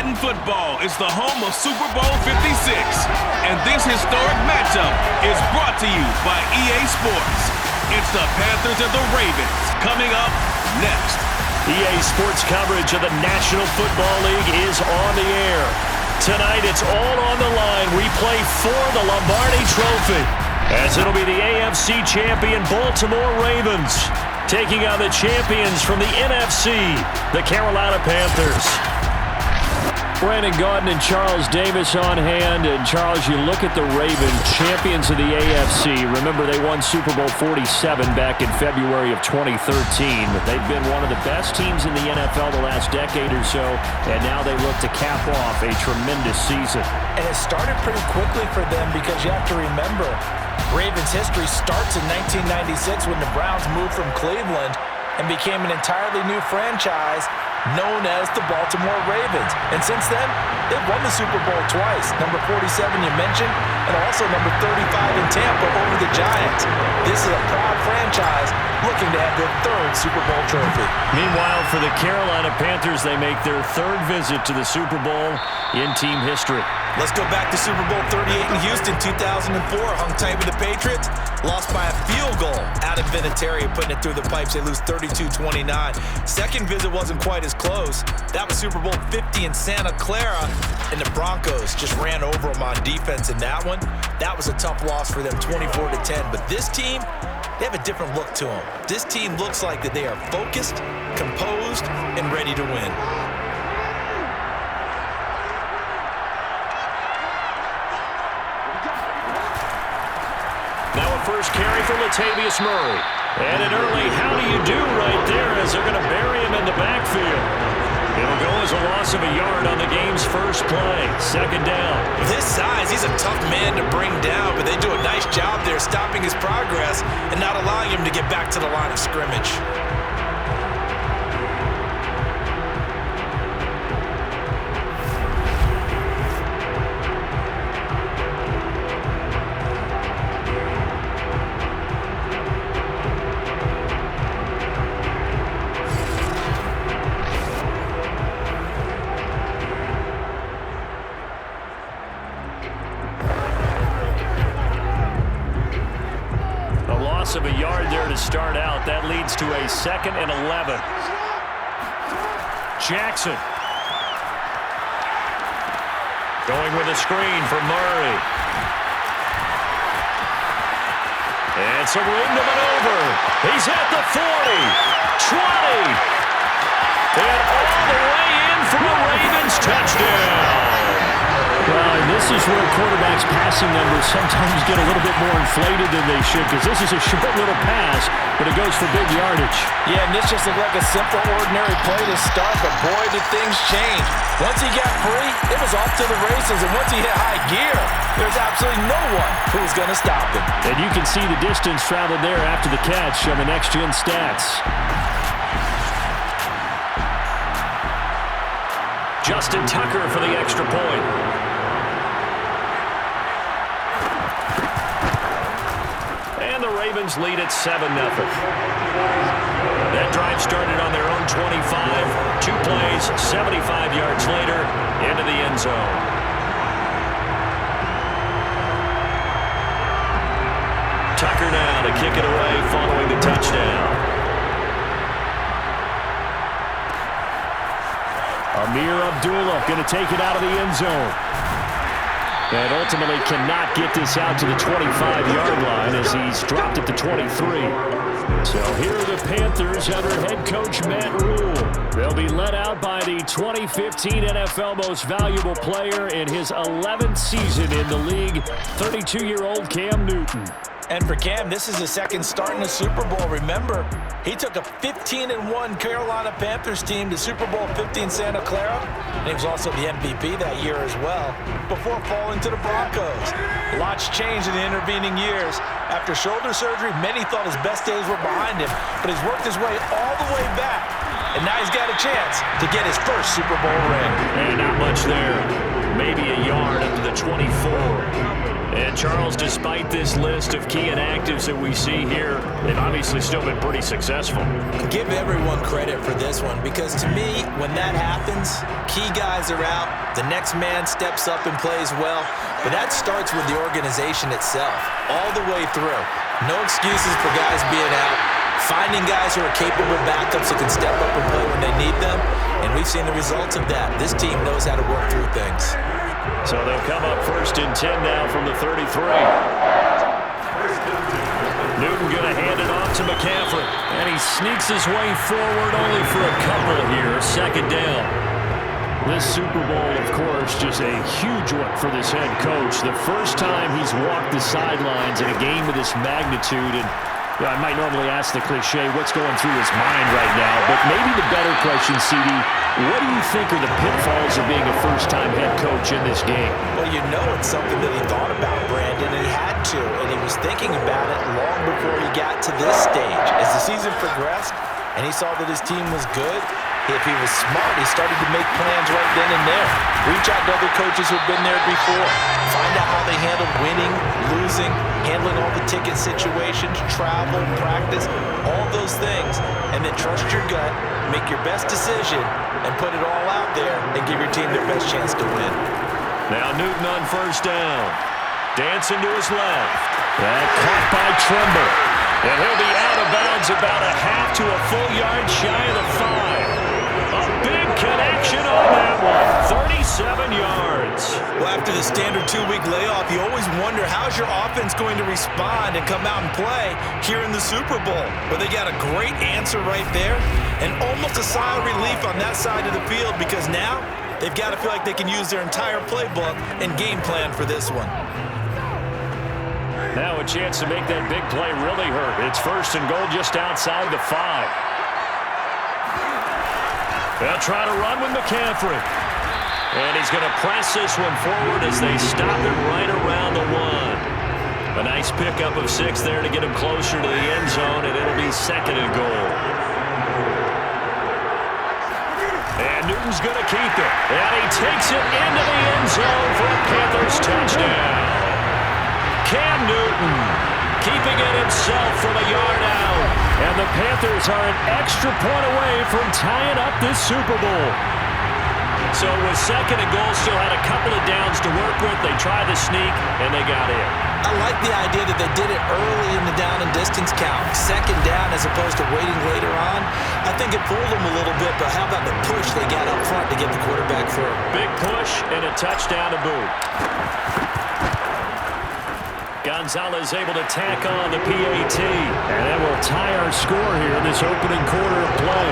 Madden football is the home of Super Bowl 56. And this historic matchup is brought to you by EA Sports. It's the Panthers and the Ravens coming up next. EA Sports coverage of the National Football League is on the air. Tonight, it's all on the line. We play for the Lombardi Trophy, as it'll be the AFC champion Baltimore Ravens taking on the champions from the NFC, the Carolina Panthers. Brandon Gaudin and Charles Davis on hand. And Charles, you look at the Ravens, champions of the AFC. Remember, they won Super Bowl 47 back in February of 2013. They've been one of the best teams in the NFL the last decade or so, and now they look to cap off a tremendous season. And it started pretty quickly for them, because you have to remember, Ravens history starts in 1996 when the Browns moved from Cleveland and became an entirely new franchise known as the Baltimore Ravens. And since then, they've won the Super Bowl twice. Number 47 you mentioned, and also number 35 in Tampa over the Giants. This is a proud franchise looking to have their third Super Bowl trophy. Meanwhile, for the Carolina Panthers, they make their third visit to the Super Bowl in team history. Let's go back to Super Bowl 38 in Houston, 2004. Hung tight with the Patriots. Lost by a field goal out of Vinatieri, putting it through the pipes. They lose 32-29. Second visit wasn't quite as close. That was Super Bowl 50 in Santa Clara, and the Broncos just ran over them on defense in that one. That was a tough loss for them, 24-10. But this team, they have a different look to them. This team looks like that they are focused, composed, and ready to win. Now a first carry for Latavius Murray. And an early how do you do right there, as they're going to bury him in the backfield. It'll go as a loss of a yard on the game's first play. Second down. With his size, he's a tough man to bring down, but they do a nice job there stopping his progress and not allowing him to get back to the line of scrimmage. Of a yard there to start out. That leads to a 2nd and 11. Jackson going with a screen for Murray. And some room to maneuver. He's at the 40, 20, and all the way in for a Ravens touchdown. Well, and this is where quarterbacks' passing numbers sometimes get a little bit more inflated than they should, because this is a short little pass, but it goes for big yardage. Yeah, and this just looked like a simple, ordinary play to start, but boy, did things change. Once he got free, it was off to the races, and once he hit high gear, there's absolutely no one who was going to stop him. And you can see the distance traveled there after the catch on the next-gen stats. Justin Tucker for the extra point. And the Ravens lead at 7-0. That drive started on their own 25. 2 plays, 75 yards later, into the end zone. Tucker now to kick it away following the touchdown. Amir Abdullah going to take it out of the end zone. And ultimately cannot get this out to the 25-yard line, as he's dropped at the 23. So here are the Panthers under head coach Matt Rule. They'll be led out by the 2015 NFL Most Valuable Player in his 11th season in the league, 32-year-old Cam Newton. And for Cam, this is his second start in the Super Bowl. Remember, he took a 15-1 Carolina Panthers team to Super Bowl 50 in Santa Clara, and he was also the MVP that year as well, before falling to the Broncos. Lots changed in the intervening years. After shoulder surgery, many thought his best days were behind him, but he's worked his way all the way back and now he's got a chance to get his first Super Bowl ring. And not much there. Maybe a yard up to the 24. And Charles, despite this list of key inactives that we see here, they've obviously still been pretty successful. Give everyone credit for this one, because to me, when that happens, key guys are out, the next man steps up and plays well, but that starts with the organization itself, all the way through. No excuses for guys being out, finding guys who are capable backups who can step up and play when they need them, and we've seen the results of that. This team knows how to work through things. So they'll come up 1st and 10 now from the 33. Newton going to hand it off to McCaffrey. And he sneaks his way forward only for a couple here. 2nd down. This Super Bowl, of course, just a huge one for this head coach. The first time he's walked the sidelines in a game of this magnitude. And I might normally ask the cliche, what's going through his mind right now? But maybe the better question, CD, what do you think are the pitfalls of being a first-time head coach in this game? Well, you know it's something that he thought about, Brandon, and he had to, and he was thinking about it long before he got to this stage. As the season progressed and he saw that his team was good, if he was smart, he started to make plans right then and there. Reach out to other coaches who've been there before. Find out how they handled winning, losing, handling all the ticket situations, travel, practice, all those things. And then trust your gut, make your best decision, and put it all out there and give your team their best chance to win. Now Newton on 1st down. Dancing to his left. That caught by Trimble. And he'll be out of bounds about a half to a full yard shy of the 5. A big connection on that one. 37 yards. Well, after the standard 2-week layoff, you always wonder how's your offense going to respond and come out and play here in the Super Bowl. Well, they got a great answer right there and almost a sigh of relief on that side of the field, because now they've got to feel like they can use their entire playbook and game plan for this one. Now a chance to make that big play really hurt. It's 1st and goal just outside the 5. They'll try to run with McCaffrey. And he's going to press this one forward as they stop it right around the 1. A nice pickup of 6 there to get him closer to the end zone, and it'll be 2nd and goal. And Newton's going to keep it. And he takes it into the end zone for a Panthers touchdown. Cam Newton keeping it himself from a yard out. And the Panthers are an extra point away from tying up this Super Bowl. So with 2nd and goal, still had a couple of downs to work with. They tried to sneak, and they got in. I like the idea that they did it early in the down and distance count. 2nd down as opposed to waiting later on. I think it fooled them a little bit, but how about the push they got up front to get the quarterback through? Big push and a touchdown to boot. Gonzalez able to tack on the PAT. And that will tie our score here in this opening quarter of play.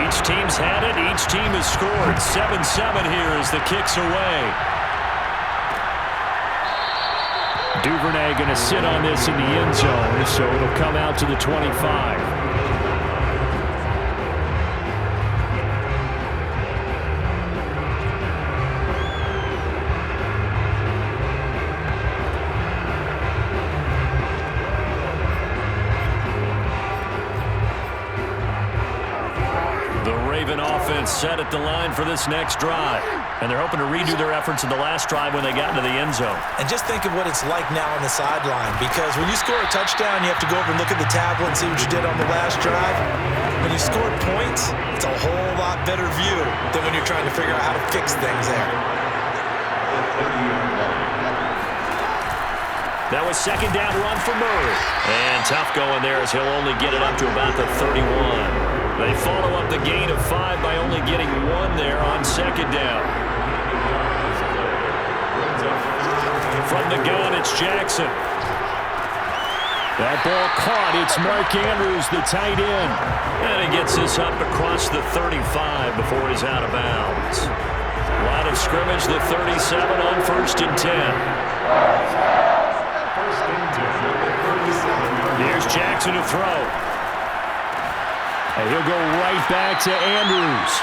Each team's had it. Each team has scored. 7-7 here as the kick's away. Duvernay going to sit on this in the end zone, so it'll come out to the 25. The Raven offense set at the line for this next drive. And they're hoping to redo their efforts in the last drive when they got into the end zone. And just think of what it's like now on the sideline, because when you score a touchdown, you have to go over and look at the tablet and see what you did on the last drive. When you score points, it's a whole lot better view than when you're trying to figure out how to fix things there. That was 2nd down run for Murray. And tough going there as he'll only get it up to about the 31. They follow up the gain of 5 by only getting 1 there on 2nd down. From the gun, it's Jackson. That ball caught. It's Mark Andrews, the tight end. And he gets this up across the 35 before he's out of bounds. Line of scrimmage, the 37 on 1st and 10. Here's Jackson. Jackson to throw. And he'll go right back to Andrews.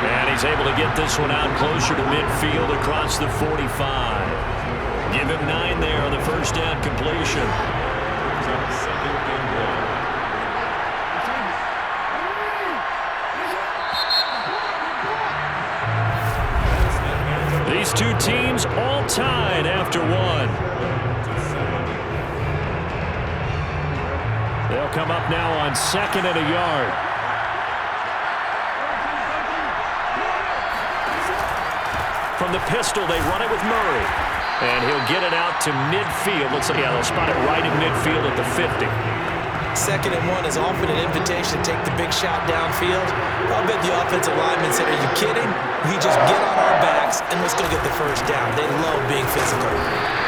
And he's able to get this one out closer to midfield across the 45. Give him 9 there on the first down completion. These two teams all tied after one. They'll come up now on 2nd and a yard. From the pistol, they run it with Murray. And he'll get it out to midfield. Looks like, yeah, they'll spot it right in midfield at the 50. 2nd and 1 is often an invitation to take the big shot downfield. I'll bet the offensive lineman said, are you kidding? We just get on our backs, and let's go get the first down. They love being physical.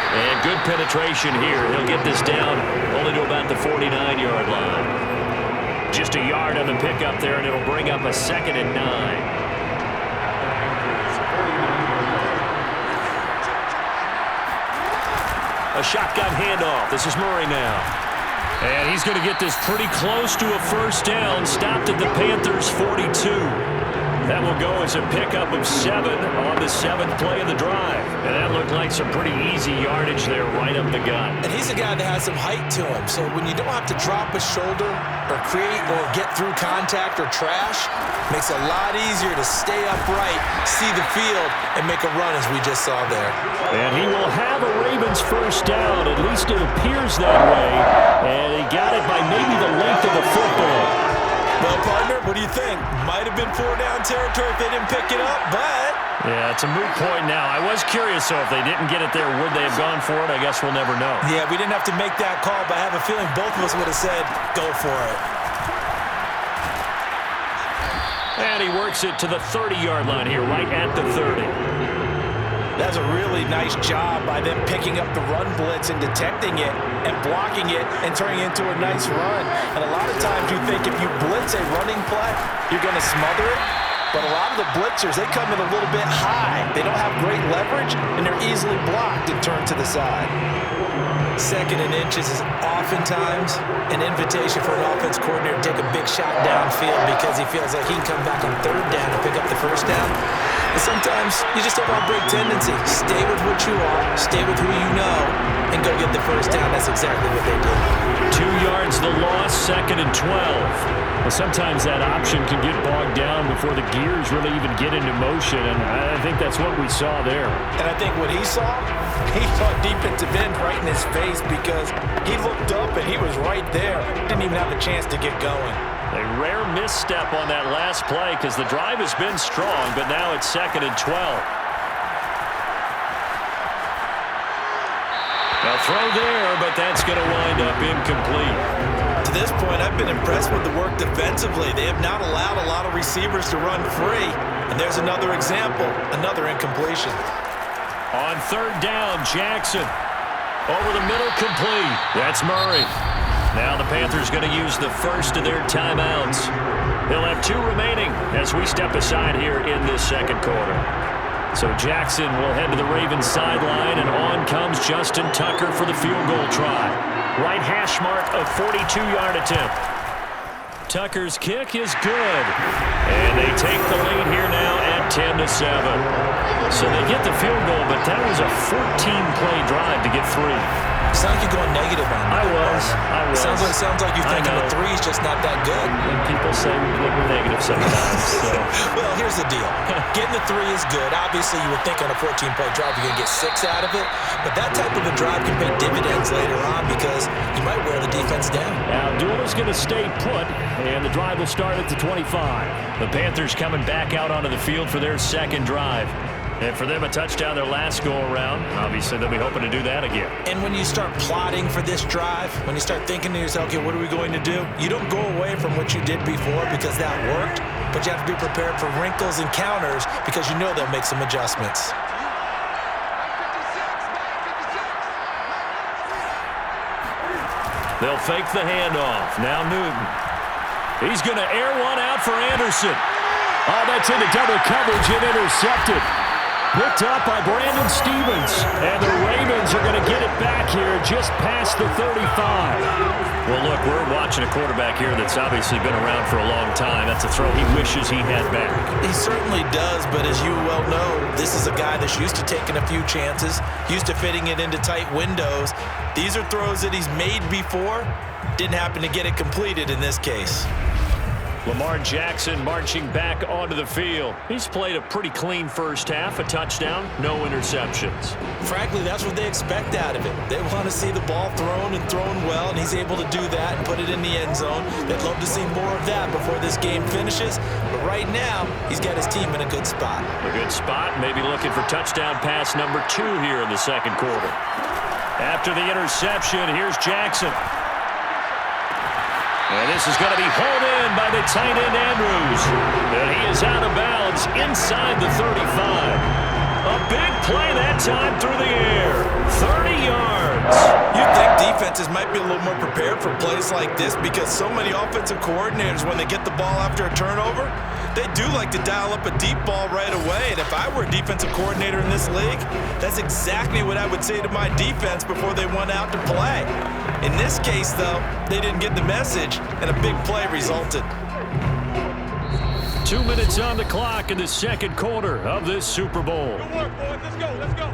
And good penetration here. He'll get this down only to about the 49-yard line. Just a yard on the pickup there, and it'll bring up a 2nd and 9. A shotgun handoff. This is Murray now. And he's going to get this pretty close to a first down. Stopped at the Panthers' 42. That will go as a pickup of 7 on the 7th play of the drive. And that looked like some pretty easy yardage there right up the gut. And he's a guy that has some height to him. So when you don't have to drop a shoulder or create or get through contact or trash, makes it a lot easier to stay upright, see the field, and make a run as we just saw there. And he will have a Ravens first down. At least it appears that way. And he got it by maybe the length of the football. Well, partner, what do you think? Might have been 4-down territory if they didn't pick it up, but... Yeah, it's a moot point now. I was curious, so if they didn't get it there, would they have gone for it? I guess we'll never know. Yeah, we didn't have to make that call, but I have a feeling both of us would have said, go for it. And he works it to the 30-yard line here, right at the 30. That's a really nice job by them picking up the run blitz and detecting it and blocking it and turning it into a nice run. And a lot of times you think if you blitz a running play, you're going to smother it. But a lot of the blitzers, they come in a little bit high. They don't have great leverage, and they're easily blocked and turned to the side. 2nd and inches is oftentimes an invitation for an offense coordinator to take a big shot downfield because he feels like he can come back on 3rd down and pick up the first down. But sometimes you just have a break tendency. Stay with what you are, stay with who you know, and go get the first down. That's exactly what they did. 2 yards the loss, 2nd and 12. Well, sometimes that option can get bogged down before the gears really even get into motion, and I think that's what we saw there. And I think what he saw defensive end right in his face because he looked up and he was right there. Didn't even have a chance to get going. A rare misstep on that last play because the drive has been strong, but now it's 2nd and 12. A throw there, but that's going to wind up incomplete. To this point, I've been impressed with the work defensively. They have not allowed a lot of receivers to run free. And there's another example, another incompletion. On 3rd down, Jackson. Over the middle, complete. That's Murray. Now the Panthers going to use the first of their timeouts. They'll have 2 remaining as we step aside here in this 2nd quarter. So Jackson will head to the Ravens sideline, and on comes Justin Tucker for the field goal try. Right hash mark, a 42-yard attempt. Tucker's kick is good. And they take the lead here now at 10-7. So they get the field goal, but that was a 14-play drive to get 3. Sounds like you're going negative on that. I was. Sounds like you're thinking the 3 is just not that good. And people say we're negative sometimes. So. Well, here's the deal. Getting the 3 is good. Obviously, you would think on a 14-play drive you're going to get 6 out of it. But that type of a drive can pay dividends later on because you might wear the defense down. Now, Abdullah's going to stay put, and the drive will start at the 25. The Panthers coming back out onto the field for their 2nd drive. And for them, a touchdown their last go-around. Obviously, they'll be hoping to do that again. And when you start plotting for this drive, when you start thinking to yourself, okay, what are we going to do? You don't go away from what you did before because that worked, but you have to be prepared for wrinkles and counters because you know they'll make some adjustments. They'll fake the handoff. Now Newton. He's going to air one out for Anderson. Oh, that's into double coverage and intercepted. Picked up by Brandon Stevens. And the Ravens are going to get it back here just past the 35. Well, look, we're watching a quarterback here that's obviously been around for a long time. That's a throw he wishes he had back. He certainly does, but as you well know, this is a guy that's used to taking a few chances, used to fitting it into tight windows. These are throws that he's made before. Didn't happen to get it completed in this case. Lamar Jackson marching back onto the field. He's played a pretty clean first half, a touchdown, no interceptions. Frankly, that's what they expect out of it. They want to see the ball thrown and thrown well, and he's able to do that and put it in the end zone. They'd love to see more of that before this game finishes, but right now, he's got his team in a good spot. A good spot, maybe looking for touchdown pass number 2 here in the second quarter. After the interception, here's Jackson. And this is going to be hauled in by the tight end Andrews. And he is out of bounds inside the 35. A big play that time through the air. 30 yards. You'd think defenses might be a little more prepared for plays like this because so many offensive coordinators, when they get the ball after a turnover, they do like to dial up a deep ball right away. And if I were a defensive coordinator in this league, that's exactly what I would say to my defense before they went out to play. In this case, though, they didn't get the message, and a big play resulted. 2 minutes on the clock in the second quarter of this Super Bowl. Good work, boys. Let's go. Let's go.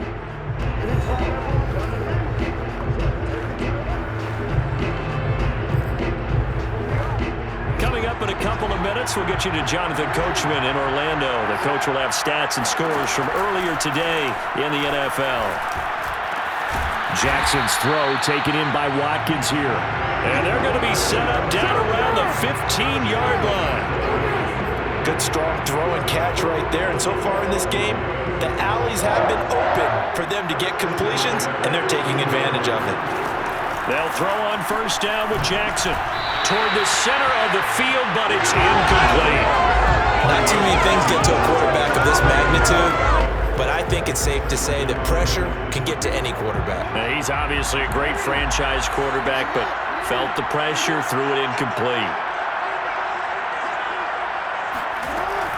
Coming up in a couple of minutes, we'll get you to Jonathan Coachman in Orlando. The coach will have stats and scores from earlier today in the NFL. Jackson's throw taken in by Watkins here. And they're going to be set up down around the 15-yard line. Good strong throw and catch right there. And so far in this game, the alleys have been open for them to get completions, and they're taking advantage of it. They'll throw on first down with Jackson. Toward the center of the field, but it's incomplete. Not too many things get to a quarterback of this magnitude, but I think it's safe to say that pressure can get to any quarterback. Now, he's obviously a great franchise quarterback, but felt the pressure, threw it incomplete.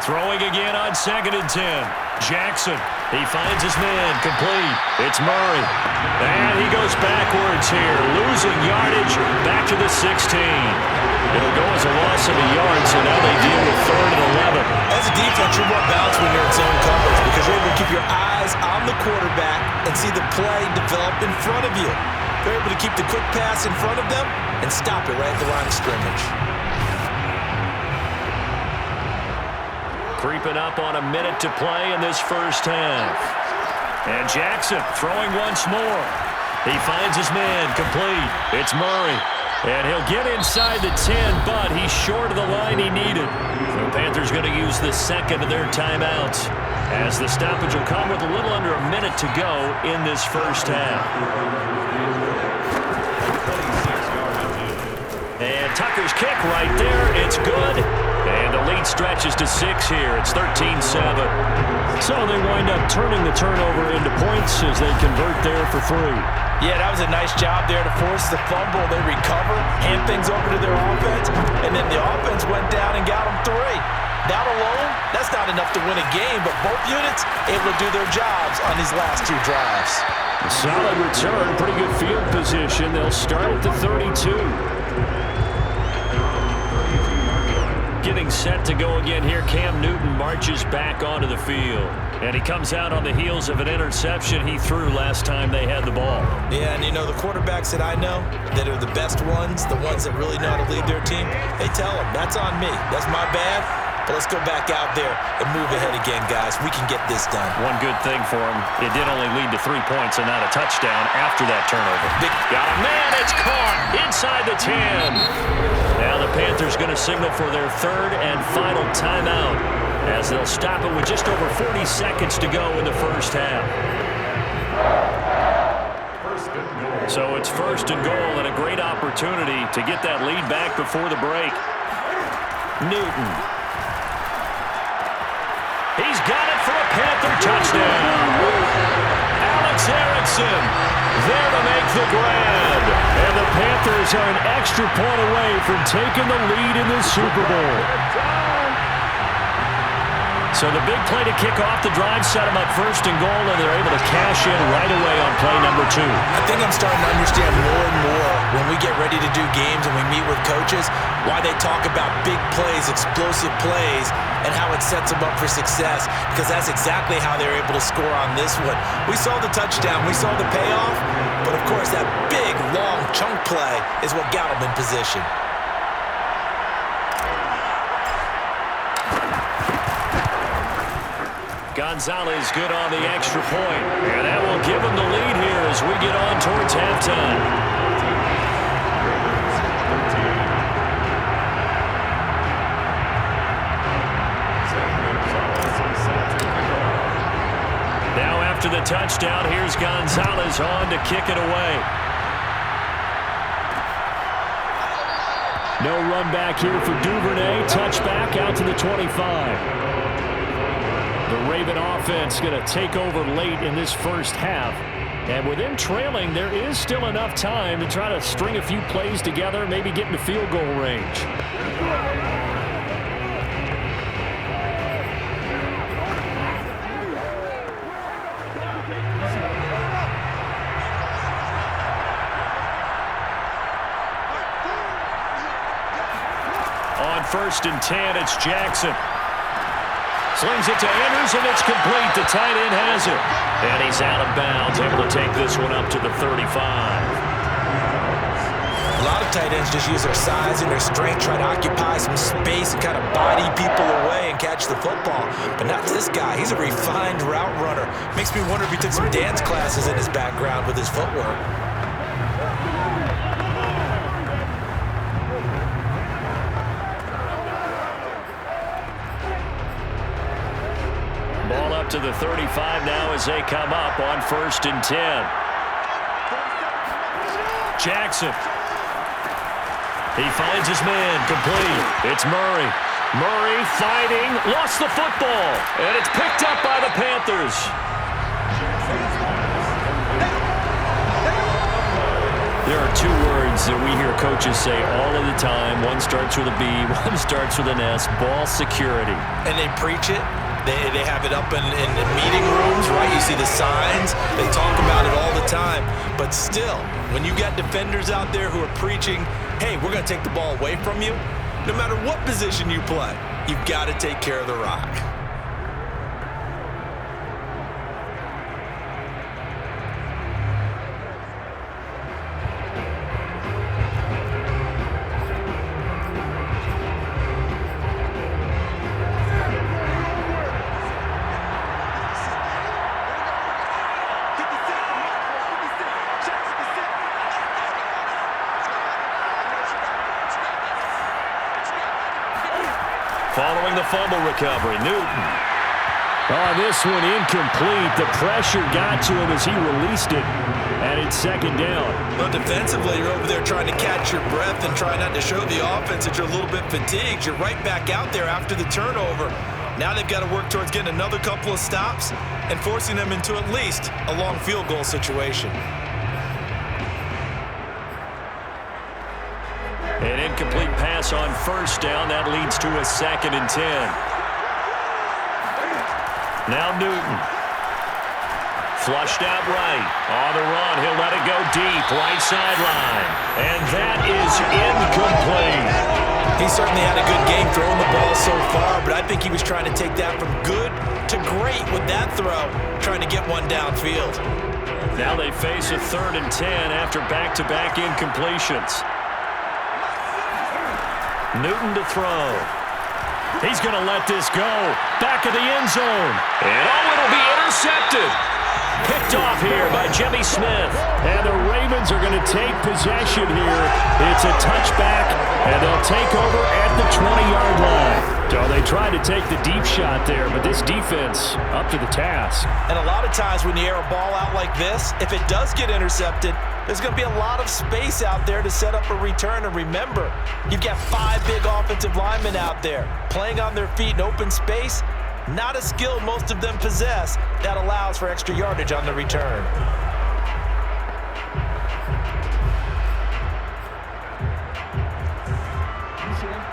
Throwing again on 2nd and 10. Jackson, he finds his man, complete. It's Murray. And he goes backwards here, losing yardage back to the 16. It'll go as a loss of a yard, so now they deal with 3rd and 11. As a defense, you're more balanced when you're in zone coverage because you're able to keep your eyes on the quarterback and see the play develop in front of you. They're able to keep the quick pass in front of them and stop it right at the line of scrimmage. Creeping up on a minute to play in this first half. And Jackson throwing once more. He finds his man, complete. It's Murray. And he'll get inside the 10, but he's short of the line he needed. The Panthers going to use the second of their timeouts as the stoppage will come with a little under a minute to go in this first half. And Tucker's kick right there. It's good. And the lead stretches to 6 here. It's 13-7. So they wind up turning the turnover into points as they convert there for 3. Yeah, that was a nice job there to force the fumble. They recover, hand things over to their offense, and then the offense went down and got them 3. That alone, that's not enough to win a game, but both units able to do their jobs on these last 2 drives. A solid return, pretty good field position. They'll start at the 32. Getting set to go again here. Cam Newton marches back onto the field. And he comes out on the heels of an interception he threw last time they had the ball. Yeah, and you know, the quarterbacks that I know that are the best ones, the ones that really know how to lead their team, they tell them, that's on me. That's my bad. But let's go back out there and move ahead again, guys. We can get this done. One good thing for him, it did only lead to 3 points and not a touchdown after that turnover. Got a man, it's caught inside the 10. Now the Panthers going to signal for their 3rd and final timeout as they'll stop it with just over 40 seconds to go in the first half. So it's 1st and goal and a great opportunity to get that lead back before the break. Newton. He's got it for a Panther touchdown. Alex Erickson there to make the grab. And the Panthers are an extra point away from taking the lead in the Super Bowl. So the big play to kick off the drive set them up first and goal, and they're able to cash in right away on play number 2. I think I'm starting to understand more and more when we get ready to do games and we meet with coaches why they talk about big plays, explosive plays, and how it sets them up for success, because that's exactly how they're able to score on this one. We saw the touchdown, we saw the payoff, but of course that big, long chunk play is what got them in position. Gonzalez good on the extra point, and that will give him the lead here as we get on towards halftime. Now after the touchdown, here's Gonzalez on to kick it away. No run back here for Duvernay. Touchback out to the 25. The Raven offense going to take over late in this first half. And with them trailing, there is still enough time to try to string a few plays together, maybe get into field goal range. On 1st and 10, it's Jackson. Slings it to Anders, and it's complete. The tight end has it. And he's out of bounds, able to take this one up to the 35. A lot of tight ends just use their size and their strength, try to occupy some space and kind of body people away and catch the football. But not this guy. He's a refined route runner. Makes me wonder if he took some dance classes in his background with his footwork. To the 35 now as they come up on 1st and 10. Jackson. He finds his man, complete. It's Murray. Murray fighting, lost the football, and it's picked up by the Panthers. There are 2 words that we hear coaches say all of the time. One starts with a B, one starts with an S, ball security. And they preach it. They have it up in meeting rooms, right? You see the signs. They talk about it all the time. But still, when you got defenders out there who are preaching, hey, we're going to take the ball away from you, no matter what position you play, you've got to take care of the rock. Following the fumble recovery, Newton. Oh, this one incomplete. The pressure got to him as he released it, and it's 2nd down. Well, defensively, you're over there trying to catch your breath and try not to show the offense that you're a little bit fatigued. You're right back out there after the turnover. Now they've got to work towards getting another couple of stops and forcing them into at least a long field goal situation. An incomplete pass on 1st down. That leads to a 2nd and 10. Now Newton. Flushed out right. On the run. He'll let it go deep. Right sideline. And that is incomplete. He certainly had a good game throwing the ball so far, but I think he was trying to take that from good to great with that throw, trying to get one downfield. Now they face a 3rd and 10 after back-to-back incompletions. Newton to throw. He's going to let this go. Back of the end zone. And it'll be intercepted. Picked off here by Jimmy Smith. And the Ravens are going to take possession here. It's a touchback, and they'll take over at the 20-yard line. So they tried to take the deep shot there, but this defense up to the task. And a lot of times when you air a ball out like this, if it does get intercepted, there's going to be a lot of space out there to set up a return. And remember, you've got 5 big offensive linemen out there playing on their feet in open space. Not a skill most of them possess that allows for extra yardage on the return.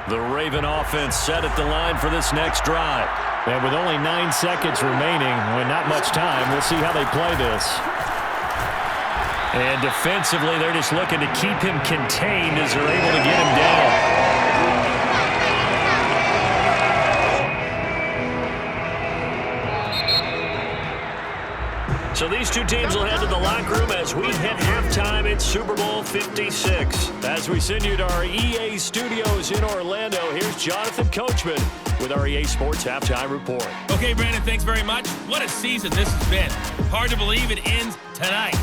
The Raven offense set at the line for this next drive. And with only 9 seconds remaining, and not much time, we'll see how they play this. And defensively, they're just looking to keep him contained as they're able to get him down. So these two teams will head to the locker room as we hit halftime at Super Bowl 56. As we send you to our EA studios in Orlando, here's Jonathan Coachman with our EA Sports Halftime Report. Okay, Brandon, thanks very much. What a season this has been. Hard to believe it ends tonight,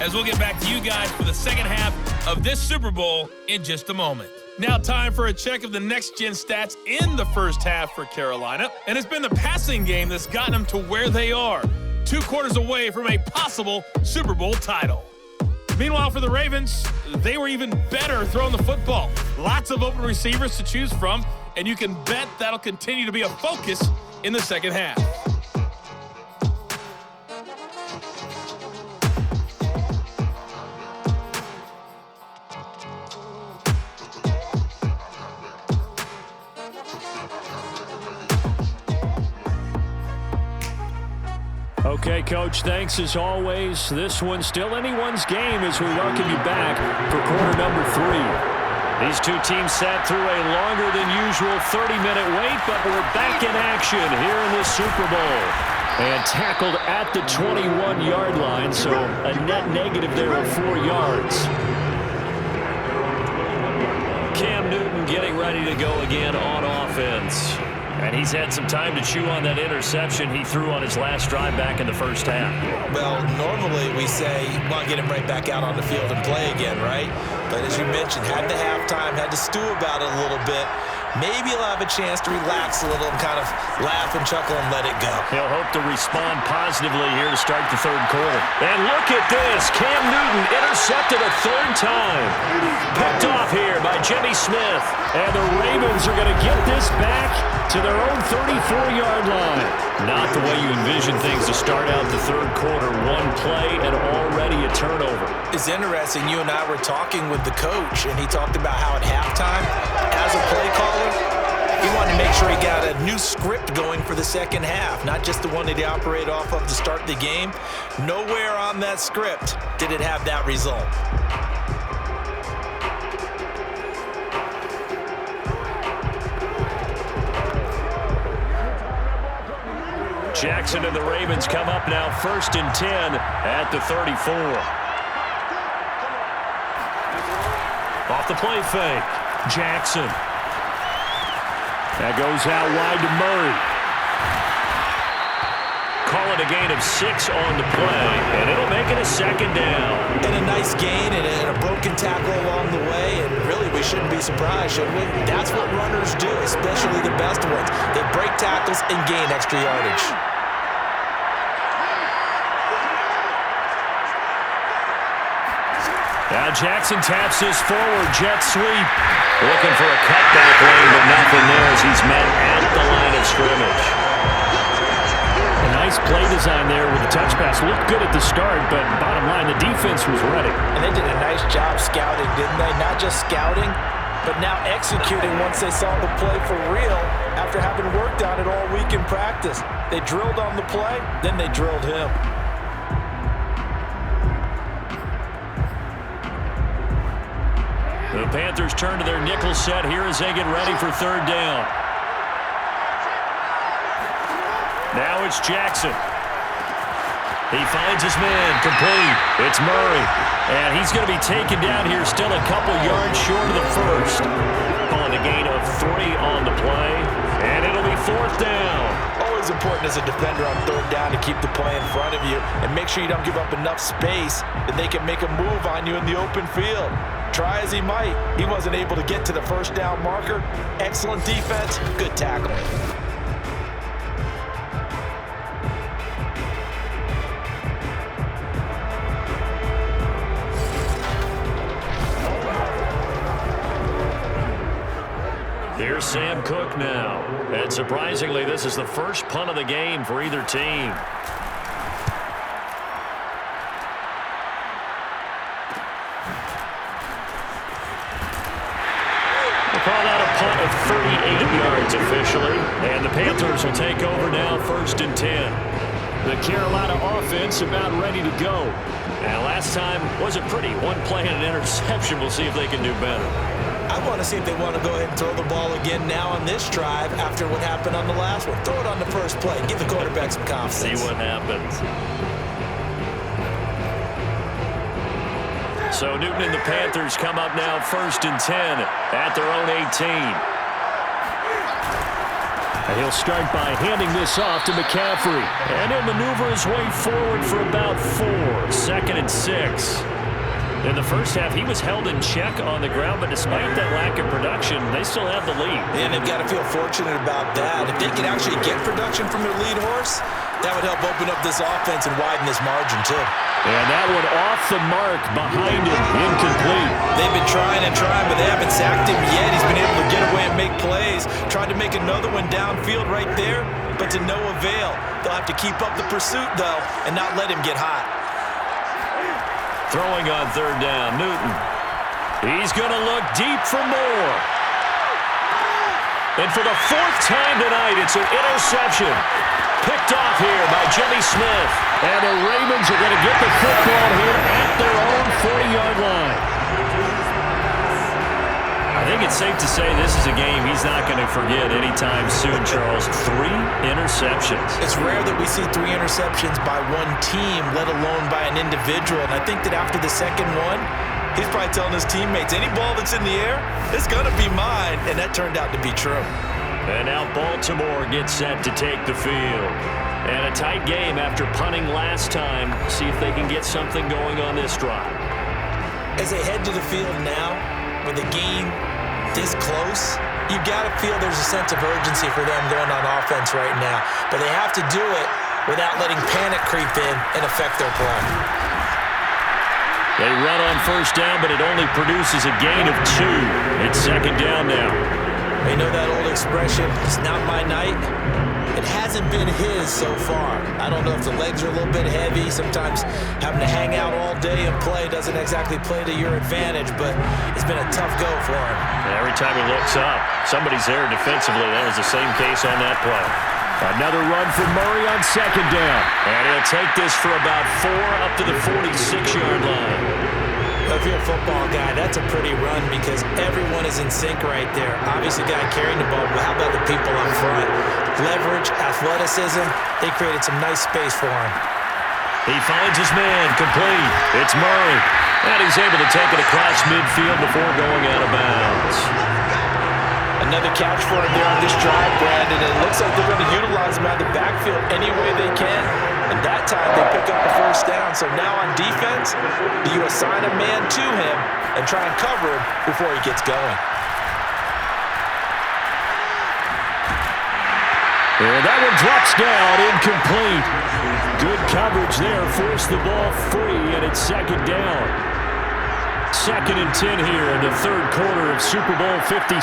as we'll get back to you guys for the second half of this Super Bowl in just a moment. Now time for a check of the next-gen stats in the first half for Carolina. And it's been the passing game that's gotten them to where they are, 2 quarters away from a possible Super Bowl title. Meanwhile, for the Ravens, they were even better throwing the football. Lots of open receivers to choose from, and you can bet that'll continue to be a focus in the second half. Okay, Coach, thanks as always. This one's still anyone's game as we welcome you back for quarter number 3. These two teams sat through a longer than usual 30-minute wait, but we're back in action here in the Super Bowl. And tackled at the 21-yard line, so a net negative there of 4 yards. Cam Newton getting ready to go again on offense. And he's had some time to chew on that interception he threw on his last drive back in the first half. Well, normally we say, well, get him right back out on the field and play again, right? But as you mentioned, had the halftime, had to stew about it a little bit. Maybe he'll have a chance to relax a little and kind of laugh and chuckle and let it go. He'll hope to respond positively here to start the third quarter. And look at this. Cam Newton intercepted a third time. Picked off here by Jimmy Smith. And the Ravens are going to get this back to their own 34-yard line. Not the way you envision things to start out the third quarter. One play and already a turnover. It's interesting. You and I were talking with the coach, and he talked about how at halftime, as a play caller, he wanted to make sure he got a new script going for the second half, not just the one that he operated off of to start the game. Nowhere on that script did it have that result. Jackson and the Ravens come up now 1st and 10 at the 34. Off the play fake. Jackson. That goes out wide to Murray. Call it a gain of 6 on the play, and it'll make it a second down. And a nice gain and a broken tackle along the way, and really we shouldn't be surprised, should we? That's what runners do, especially the best ones. They break tackles and gain extra yardage. Now Jackson taps his forward jet sweep. Looking for a cutback lane, but nothing there as he's met at the line of scrimmage. A nice play design there with the touch pass. Looked good at the start, but bottom line, the defense was ready. And they did a nice job scouting, didn't they? Not just scouting, but now executing once they saw the play for real after having worked on it all week in practice. They drilled on the play, then they drilled him. The Panthers turn to their nickel set here as they get ready for third down. Now it's Jackson. He finds his man, complete. It's Murray. And he's going to be taken down here, still a couple yards short of the first. Calling a gain of 3 on the play. And it'll be 4th down. Always important as a defender on third down to keep the play in front of you and make sure you don't give up enough space that they can make a move on you in the open field. Try as he might, he wasn't able to get to the first down marker. Excellent defense, good tackle. Here's Sam Cook now. And surprisingly, this is the first punt of the game for either team. Call that a punt of 38 yards officially. And the Panthers will take over now, 1st and 10. The Carolina offense about ready to go. And last time wasn't pretty. One play and an interception. We'll see if they can do better. I want to see if they want to go ahead and throw the ball again now on this drive after what happened on the last one. Throw it on the first play. Give the quarterback some confidence. See what happens. So Newton and the Panthers come up now 1st and 10 at their own 18. And he'll start by handing this off to McCaffrey. And he'll maneuver his way forward for about 4. 2nd and 6. In the first half, he was held in check on the ground, but despite that lack of production, they still have the lead. And they've got to feel fortunate about that. If they can actually get production from their lead horse, that would help open up this offense and widen this margin, too. And that one off the mark behind him, incomplete. They've been trying and trying, but they haven't sacked him yet. He's been able to get away and make plays. Tried to make another one downfield right there, but to no avail. They'll have to keep up the pursuit, though, and not let him get hot. Throwing on 3rd down, Newton. He's going to look deep for more. And for the 4th time tonight, it's an interception. Picked off here by Jimmy Smith. And the Ravens are going to get the football here at their own 40-yard line. I think it's safe to say this is a game he's not going to forget anytime soon, Charles. 3 interceptions. It's rare that we see 3 interceptions by one team, let alone by an individual. And I think that after the second one, he's probably telling his teammates, any ball that's in the air, it's going to be mine. And that turned out to be true. And now Baltimore gets set to take the field. And a tight game after punting last time. See if they can get something going on this drive. As they head to the field now, with a game this close, you've got to feel there's a sense of urgency for them going on offense right now. But they have to do it without letting panic creep in and affect their play. They run on 1st down, but it only produces a gain of 2. It's 2nd down now. You know that old expression, it's not my night? It hasn't been his so far. I don't know if the legs are a little bit heavy. Sometimes having to hang out all day and play doesn't exactly play to your advantage, but it's been a tough go for him. And every time he looks up, somebody's there defensively. That was the same case on that play. Another run for Murray on 2nd down. And he'll take this for about 4 up to the 46-yard line. If you're a football guy, that's a pretty run because everyone is in sync right there. Obviously, the guy carrying the ball, but how about the people up front? Leverage, athleticism, they created some nice space for him. He finds his man, complete. It's Murray. And he's able to take it across midfield before going out of bounds. Another catch for him there on this drive, Brandon. It looks like they're going to utilize him out of the backfield any way they can. And that time they pick up the 1st down. So now on defense, do you assign a man to him and try and cover him before he gets going? And that one drops down, incomplete. Good coverage there, forced the ball free, and it's 2nd down. 2nd and 10 here in the 3rd quarter of Super Bowl 56.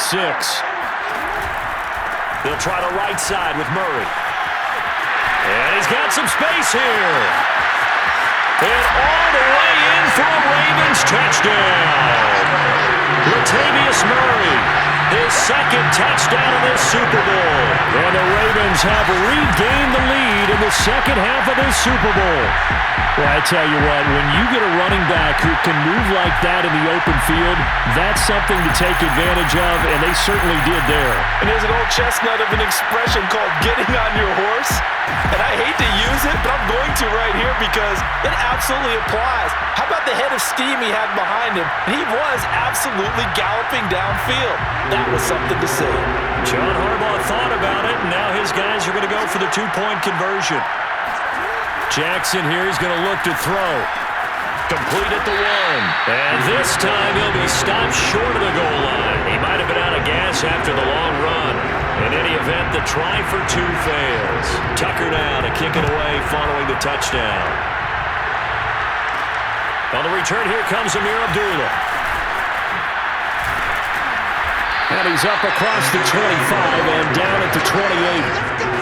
They'll try the right side with Murray. And he's got some space here. And all the way in for a Ravens touchdown. Latavius Murray, his 2nd touchdown of this Super Bowl. And the Ravens have regained the lead in the 2nd half of this Super Bowl. Well, I tell you what, when you get a running back who can move like that in the open field, that's something to take advantage of, and they certainly did there. And there's an old chestnut of an expression called getting on your horse. And I hate to use it, but I'm going to right here because it absolutely applies. How about the head of steam he had behind him? He was absolutely galloping downfield. That was something to see. John Harbaugh thought about it, and now his guys are going to go for the 2-point conversion. Jackson here is going to look to throw. Complete at the 1. And this time he'll be stopped short of the goal line. He might have been out of gas after the long run. In any event, the try for 2 fails. Tucker now to kick it away following the touchdown. On the return, here comes Amir Abdullah. And he's up across the 25 and down at the 28.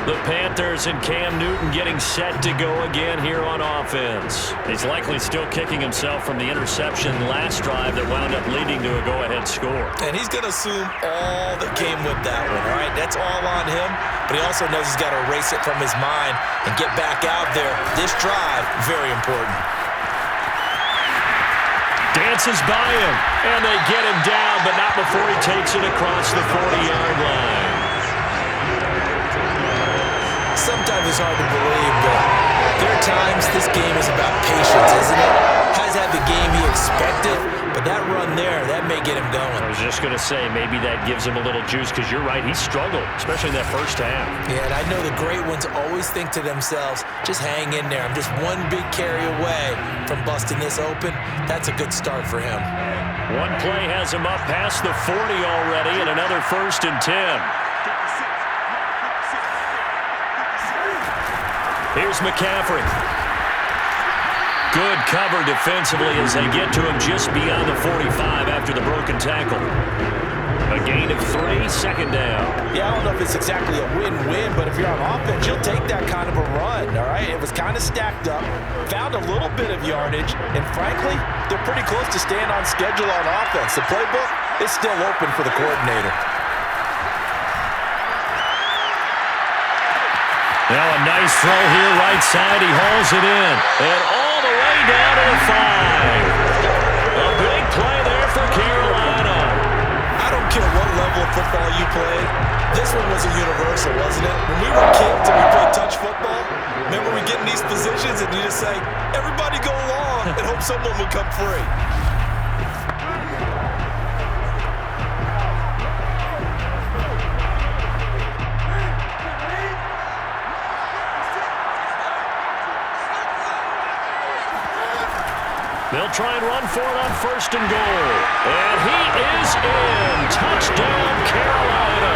The Panthers and Cam Newton getting set to go again here on offense. He's likely still kicking himself from the interception last drive that wound up leading to a go-ahead score. And he's going to assume all that came with that one, all right? That's all on him, but he also knows he's got to erase it from his mind and get back out there. This drive, very important. Dances by him, and they get him down, but not before he takes it across the 40-yard line. Sometimes it's hard to believe, but there are times this game is about patience, isn't it? Has had the game he expected, but that run there, that may get him going. I was just going to say, maybe that gives him a little juice, because you're right, he struggled, especially in that first half. Yeah, and I know the great ones always think to themselves, just hang in there. I'm just one big carry away from busting this open. That's a good start for him. One play has him up past the 40 already, and another 1st and 10. Here's McCaffrey. Good cover defensively as they get to him just beyond the 45 after the broken tackle. A gain of 3, 2nd down. Yeah, I don't know if it's exactly a win-win, but if you're on offense, you'll take that kind of a run, all right? It was kind of stacked up, found a little bit of yardage, and frankly, they're pretty close to staying on schedule on offense. The playbook is still open for the coordinator. Now a nice throw here, right side. He hauls it in. And all the way down to the 5. A big play there for Carolina. I don't care what level of football you play. This one was a universal, wasn't it? When we were kids and we played touch football, remember we get in these positions and you just say, everybody go along and hope someone would come free. They'll try and run for it on 1st and goal. And he is in. Touchdown, Carolina.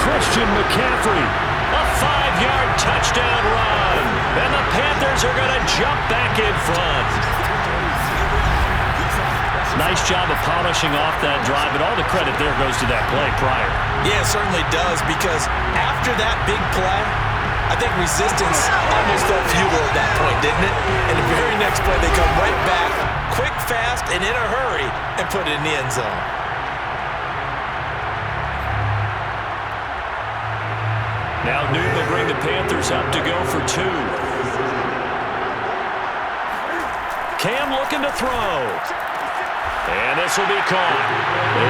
Christian McCaffrey. A 5-yard touchdown run. And the Panthers are going to jump back in front. Nice job of polishing off that drive, but all the credit there goes to that play prior. Yeah, it certainly does, because after that big play, I think resistance almost felt futile at that point, didn't it? And the very next play, they come right back, quick, fast, and in a hurry, and put it in the end zone. Now Newton will bring the Panthers up to go for 2. Cam looking to throw. And this will be caught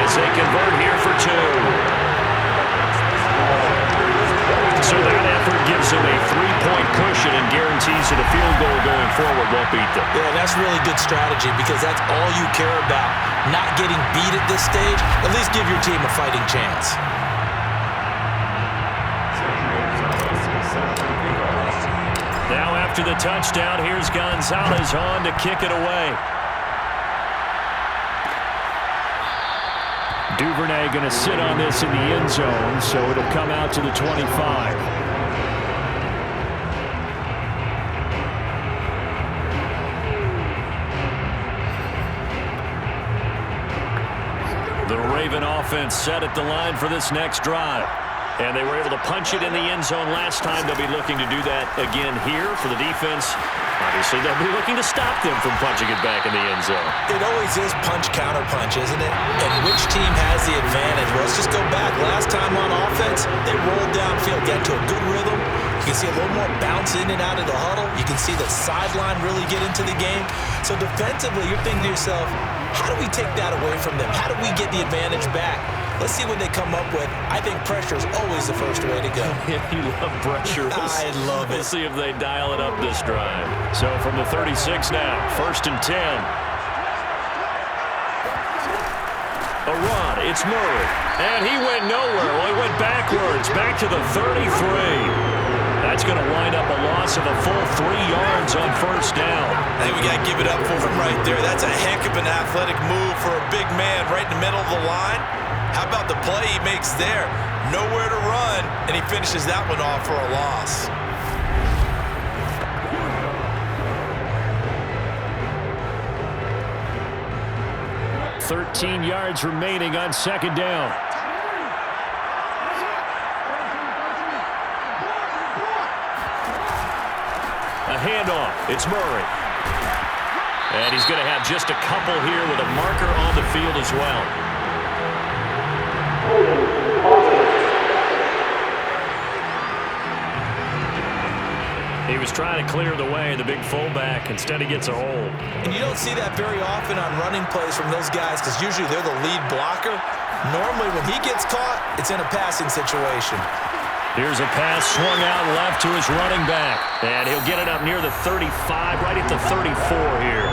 as they convert here for 2. So that effort gives them a 3-point cushion and guarantees that a field goal going forward won't beat them. Yeah, that's really good strategy, because that's all you care about. Not getting beat at this stage. At least give your team a fighting chance. Now after the touchdown, here's Gonzalez on to kick it away. Duvernay going to sit on this in the end zone, so it'll come out to the 25. The Raven offense set at the line for this next drive. And they were able to punch it in the end zone last time. They'll be looking to do that again here for the defense. Obviously, they'll be looking to stop them from punching it back in the end zone. It always is punch-counter-punch, isn't it? And which team has the advantage? Well, let's just go back. Last time on offense, they rolled downfield, got to a good rhythm. You can see a little more bounce in and out of the huddle. You can see the sideline really get into the game. So defensively, you're thinking to yourself, how do we take that away from them? How do we get the advantage back? Let's see what they come up with. I think pressure is always the first way to go. You love pressure. I love it. We'll see if they dial it up this drive. So from the 36 now, 1st and 10. A run, it's Murray. And he went nowhere. Well, he went backwards, back to the 33. That's going to wind up a loss of a full 3 yards on 1st down. I think we got to give it up for him right there. That's a heck of an athletic move for a big man right in the middle of the line. How about the play he makes there? Nowhere to run, and he finishes that one off for a loss. 13 yards remaining on 2nd down. handoff. It's Murray. And he's going to have just a couple here with a marker on the field as well. He was trying to clear the way, the big fullback. Instead, he gets a hold. And you don't see that very often on running plays from those guys because usually they're the lead blocker. Normally, when he gets caught, it's in a passing situation. Here's a pass swung out left to his running back. And he'll get it up near the 35, right at the 34 here.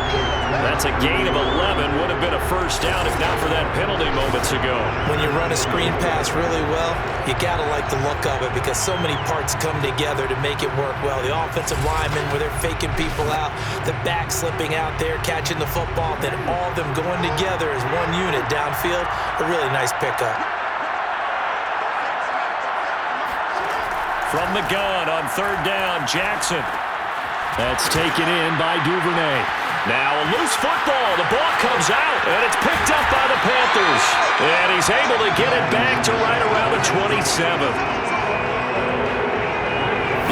That's a gain of 11. Would have been a first down if not for that penalty moments ago. When you run a screen pass really well, you got to like the look of it because so many parts come together to make it work well. The offensive linemen, where they're faking people out, the back slipping out there, catching the football, then all of them going together as one unit downfield. A really nice pickup. From the gun on third down, Jackson. That's taken in by Duvernay. Now a loose football. The ball comes out, and it's picked up by the Panthers. And he's able to get it back to right around the 27.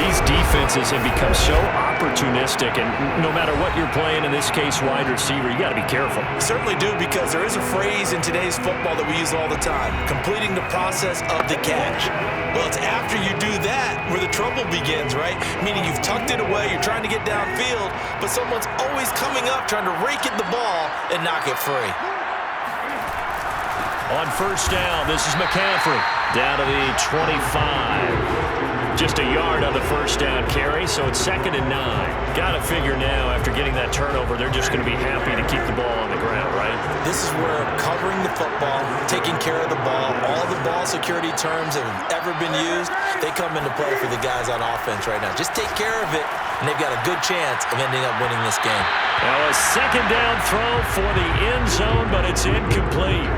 These defenses have become so opportunistic, and no matter what you're playing, in this case, wide receiver, you got to be careful. Certainly do, because there is a phrase in today's football that we use all the time, completing the process of the catch. Well, it's after you do that where the trouble begins, right? Meaning you've tucked it away, you're trying to get downfield, but someone's always coming up trying to rake at the ball and knock it free. On first down, this is McCaffrey. Down to the 25. Just a yard on the first down carry, so it's 2nd and 9. Got to figure now, after getting that turnover, they're just going to be happy to keep the ball on the ground, right? This is where covering the football, taking care of the ball, all the ball security terms that have ever been used, they come into play for the guys on offense right now. Just take care of it, and they've got a good chance of ending up winning this game. Now a 2nd down throw for the end zone, but it's incomplete.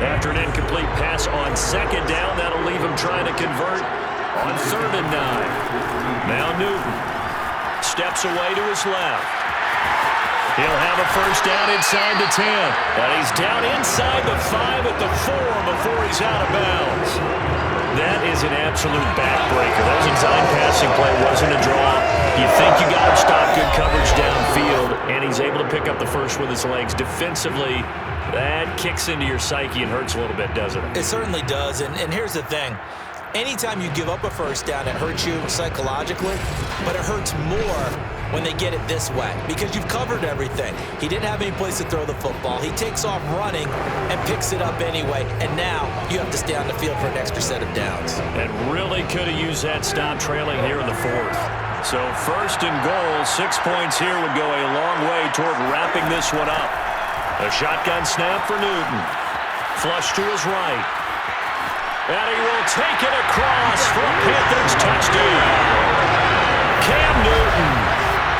After an incomplete pass on 2nd down, that'll leave him trying to convert on 3rd and 9. Now Newton steps away to his left. He'll have a first down inside the 10. And he's down inside the 5 at the 4 before he's out of bounds. That is an absolute backbreaker. That was a time passing play, wasn't a draw. You think you got him stopped, good coverage downfield, and he's able to pick up the first with his legs. Defensively, that kicks into your psyche and hurts a little bit, doesn't it? It certainly does, and here's the thing. Anytime you give up a first down, it hurts you psychologically, but it hurts more when they get it this way because you've covered everything. He didn't have any place to throw the football. He takes off running and picks it up anyway, and now you have to stay on the field for an extra set of downs. And really could have used that stop trailing here in the 4th. So 1st and goal, 6 points here would go a long way toward wrapping this one up. A shotgun snap for Newton. Flush to his right. And he will take it across for a Panthers touchdown. Cam Newton,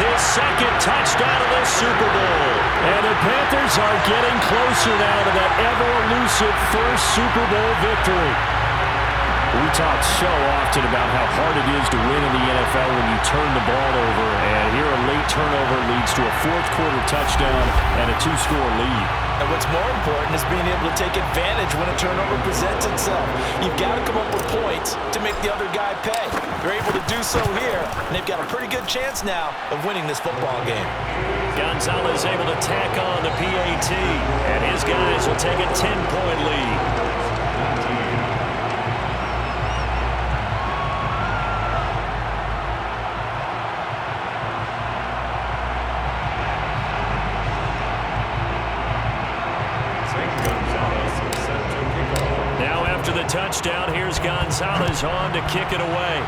his 2nd touchdown of the Super Bowl. And the Panthers are getting closer now to that ever-elusive first Super Bowl victory. We talk so often about how hard it is to win in the NFL when you turn the ball over, and here a late turnover leads to a 4th-quarter touchdown and a 2-score lead. And what's more important is being able to take advantage when a turnover presents itself. You've got to come up with points to make the other guy pay. They're able to do so here, and they've got a pretty good chance now of winning this football game. Gonzalez able to tack on the PAT, and his guys will take a 10-point lead. After the touchdown, here's Gonzalez on to kick it away.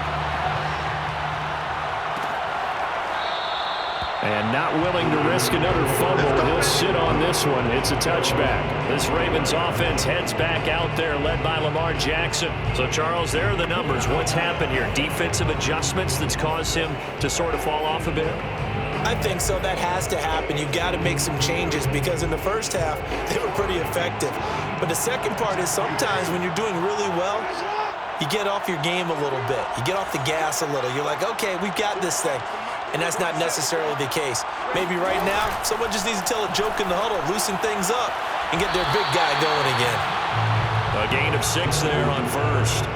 And not willing to risk another fumble, he'll sit on this one. It's a touchback. This Ravens offense heads back out there, led by Lamar Jackson. So, Charles, there are the numbers. What's happened here? Defensive adjustments that's caused him to sort of fall off a bit? I think so. That has to happen. You've got to make some changes because in the first half, they were pretty effective. But the second part is sometimes when you're doing really well, you get off your game a little bit. You get off the gas a little. You're like, okay, we've got this thing. And that's not necessarily the case. Maybe right now, someone just needs to tell a joke in the huddle, loosen things up, and get their big guy going again. A gain of 6 there on first.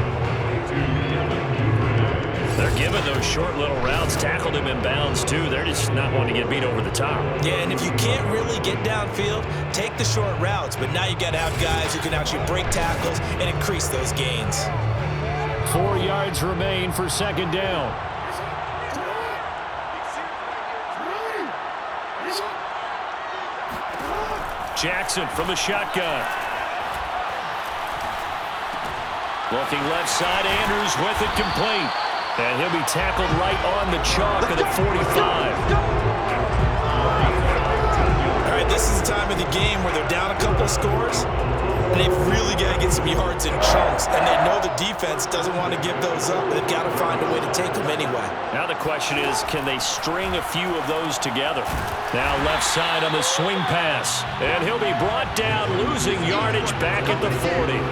They're given those short little routes, tackled him in bounds too. They're just not wanting to get beat over the top. Yeah, and if you can't really get downfield, take the short routes. But now you got to have guys who can actually break tackles and increase those gains. 4 yards remain for second down. Jackson from the shotgun. Looking left side, Andrews with it complete. And he'll be tackled right on the chalk at the 45. All right, this is the time of the game where they're down a couple of scores, and they've really got to get some yards in chunks, and they know the defense doesn't want to give those up. They've got to find a way to take them anyway. Now the question is, can they string a few of those together? Now left side on the swing pass, and he'll be brought down, losing yardage back at the 40.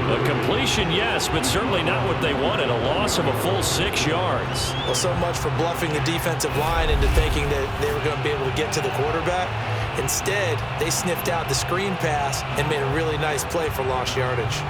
A completion, yes, but certainly not what they wanted. A loss of a full 6 yards. Well, so much for bluffing the defensive line into thinking that they were going to be able to get to the quarterback. Instead, they sniffed out the screen pass and made a really nice play for lost yardage.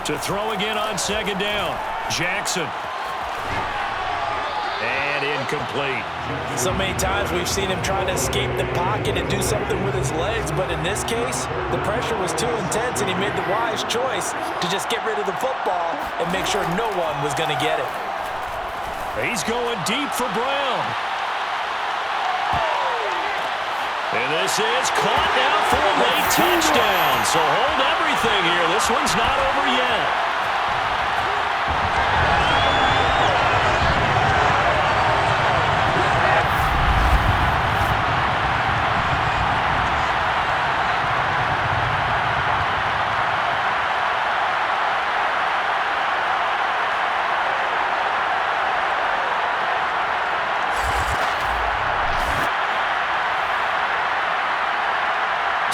To throw again on second down. Jackson. And incomplete. So many times we've seen him trying to escape the pocket and do something with his legs, but in this case, the pressure was too intense and he made the wise choice to just get rid of the football and make sure no one was going to get it. He's going deep for Brown. And this is caught now for a late touchdown. So hold everything here. This one's not over yet.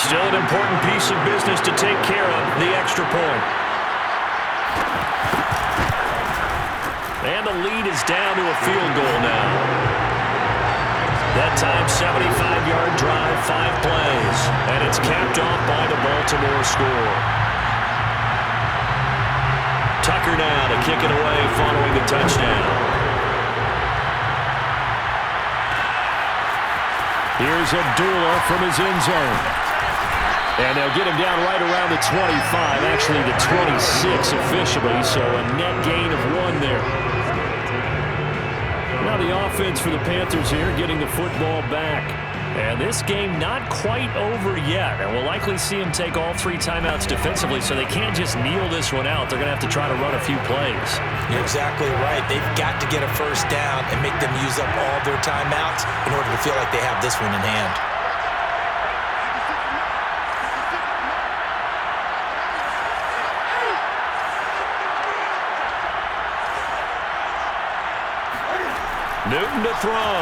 Still an important piece of business to take care of, the extra point. And the lead is down to a field goal now. That time, 75-yard drive, 5 plays. And it's capped off by the Baltimore score. Tucker now to kick it away following the touchdown. Here's Abdullah from his end zone. And they'll get him down right around the 25, actually the 26 officially, so a net gain of 1 there. Now the offense for the Panthers here, getting the football back. And this game not quite over yet, and we'll likely see them take all 3 timeouts defensively, so they can't just kneel this one out. They're going to have to try to run a few plays. You're exactly right. They've got to get a first down and make them use up all their timeouts in order to feel like they have this one in hand. Newton to throw.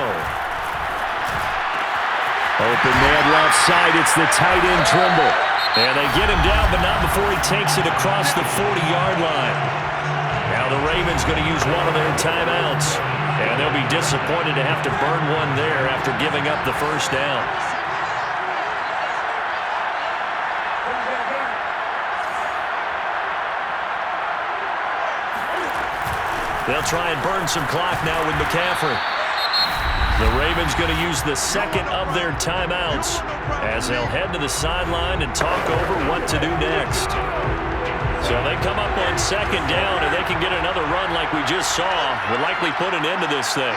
Open man left side. It's the tight end Trimble. And they get him down, but not before he takes it across the 40-yard line. Now the Ravens going to use one of their timeouts. And they'll be disappointed to have to burn one there after giving up the first down. They'll try and burn some clock now with McCaffrey. The Ravens going to use the second of their timeouts as they'll head to the sideline and talk over what to do next. So they come up on second down, and they can get another run like we just saw. Would likely put an end to this thing.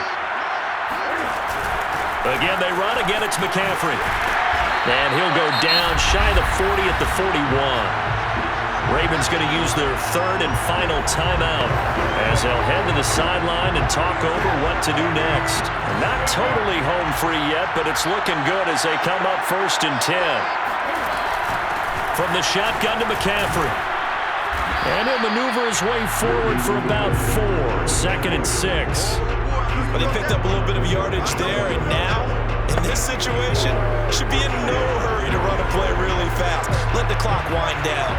Again, they run. Again, it's McCaffrey. And he'll go down shy of the 40 at the 41. Ravens going to use their third and final timeout as they'll head to the sideline and talk over what to do next. Not totally home free yet, but it's looking good as they come up 1st and 10. From the shotgun to McCaffrey. And he'll maneuver his way forward for about 4. 2nd and 6. But he picked up a little bit of yardage there, and now, in this situation, should be in no hurry to run a play really fast. Let the clock wind down.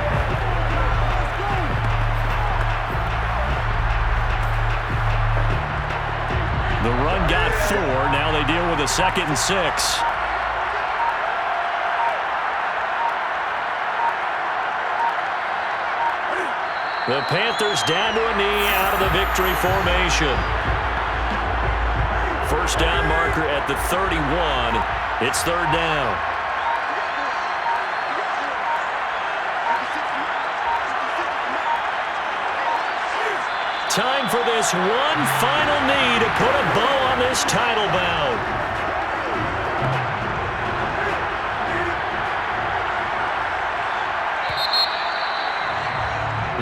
The run got 4. Now they deal with a 2nd and 6. The Panthers down to a knee out of the victory formation. First down marker at the 31. It's 3rd down. Time for this one final knee to put a bow on this title bout.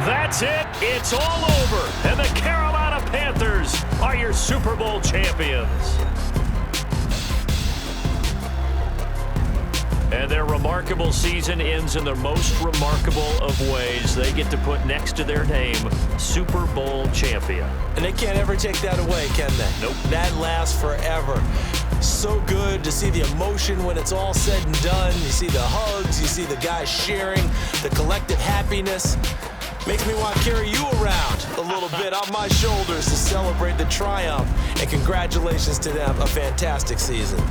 That's it. It's all over. And the Carolina Panthers are your Super Bowl champions. And their remarkable season ends in the most remarkable of ways. They get to put next to their name, Super Bowl champion. And they can't ever take that away, can they? Nope. That lasts forever. So good to see the emotion when it's all said and done. You see the hugs, you see the guys sharing, the collective happiness. Makes me want to carry you around a little bit on my shoulders to celebrate the triumph. And congratulations to them, a fantastic season.